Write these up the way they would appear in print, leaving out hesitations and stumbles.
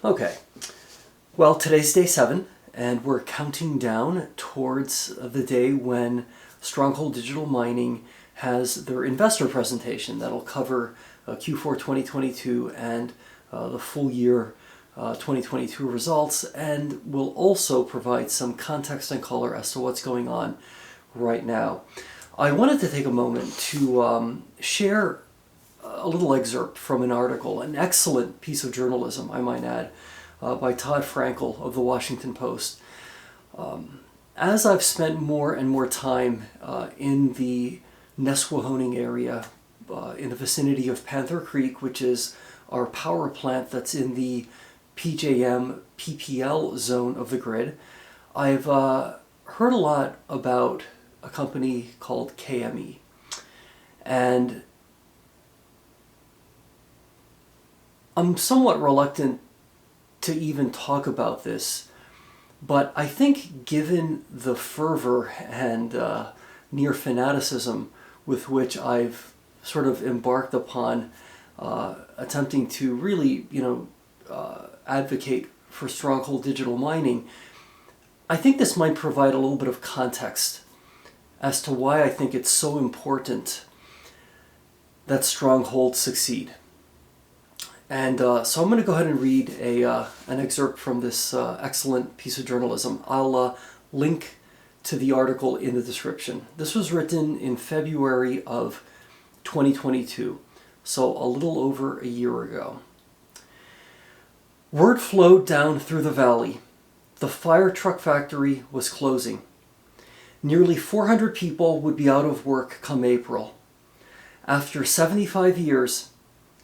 Okay, well, today's day 7, and we're counting down towards the day when Stronghold Digital Mining has their investor presentation that'll cover Q4 2022 and the full year 2022 results, and will also provide some context and color as to what's going on right now. I wanted to take a moment to share a little excerpt from an article, an excellent piece of journalism, I might add, by Todd Frankel of the Washington Post. As I've spent more and more time in the Nesquehoning area, in the vicinity of Panther Creek, which is our power plant that's in the PJM PPL zone of the grid, I've heard a lot about a company called KME. And I'm somewhat reluctant to even talk about this, but I think given the fervor and near fanaticism with which I've sort of embarked upon attempting to really, advocate for Stronghold Digital Mining, I think this might provide a little bit of context as to why I think it's so important that Stronghold succeed. And so I'm going to go ahead and read an excerpt from this excellent piece of journalism. I'll link to the article in the description. This was written in February of 2022, so a little over a year ago. Word flowed down through the valley. The fire truck factory was closing. Nearly 400 people would be out of work come April. After 75 years,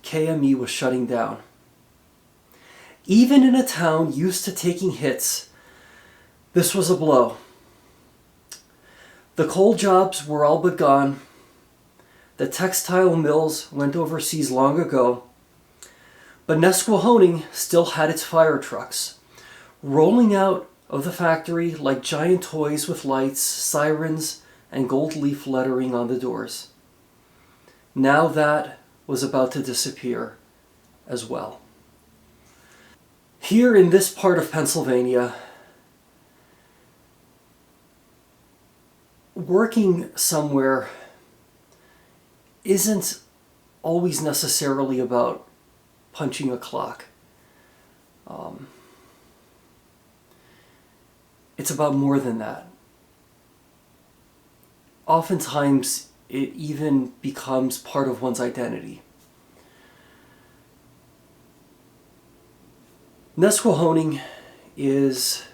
KME was shutting down. Even in a town used to taking hits, this was a blow. The coal jobs were all but gone. The textile mills went overseas long ago. But Nesquehoning still had its fire trucks, rolling out of the factory like giant toys with lights, sirens, and gold leaf lettering on the doors. Now that was about to disappear as well. Here in this part of Pennsylvania, working somewhere isn't always necessarily about punching a clock. It's about more than that. Oftentimes, it even becomes part of one's identity. Nesquehoning is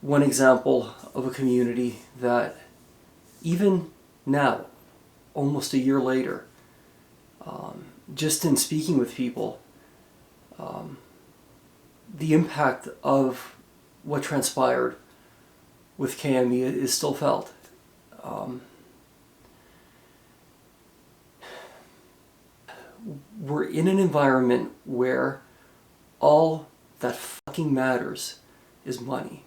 one example of a community that even now, almost a year later, just in speaking with people, the impact of what transpired with KME is still felt. We're in an environment where all that fucking matters is money.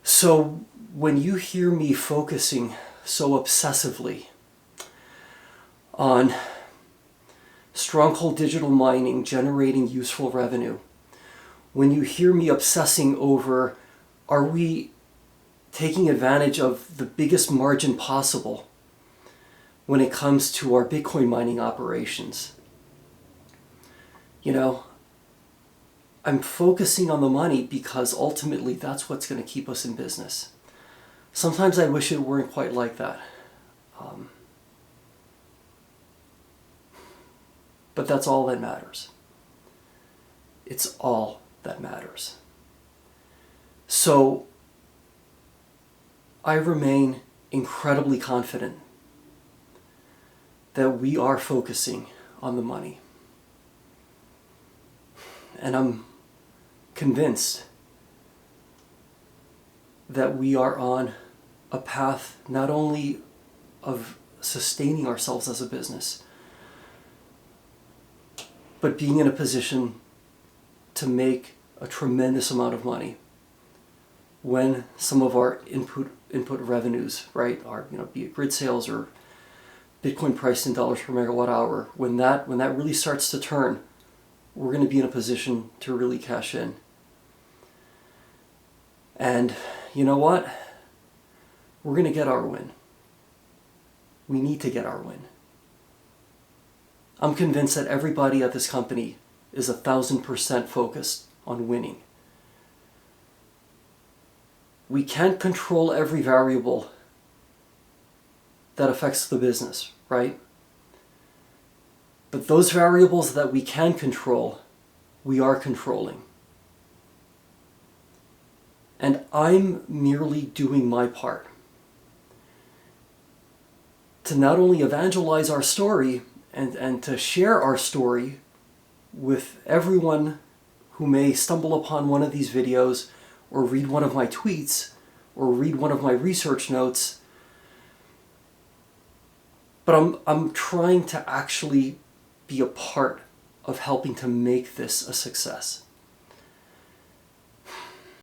So when you hear me focusing so obsessively on Stronghold Digital Mining generating useful revenue, when you hear me obsessing over, are we taking advantage of the biggest margin possible when it comes to our Bitcoin mining operations? I'm focusing on the money because ultimately that's what's going to keep us in business. Sometimes I wish it weren't quite like that. But that's all that matters. It's all that matters. So I remain incredibly confident that we are focusing on the money. And I'm convinced that we are on a path not only of sustaining ourselves as a business, but being in a position to make a tremendous amount of money when some of our input revenues, right, are, be it grid sales or Bitcoin priced in dollars per megawatt hour, when that really starts to turn, we're going to be in a position to really cash in. And you know what? We're going to get our win. We need to get our win. I'm convinced that everybody at this company is 1,000% focused on winning. We can't control every variable that affects the business, right? But those variables that we can control, we are controlling. And I'm merely doing my part to not only evangelize our story and to share our story with everyone who may stumble upon one of these videos or read one of my tweets or read one of my research notes, but I'm trying to actually be a part of helping to make this a success.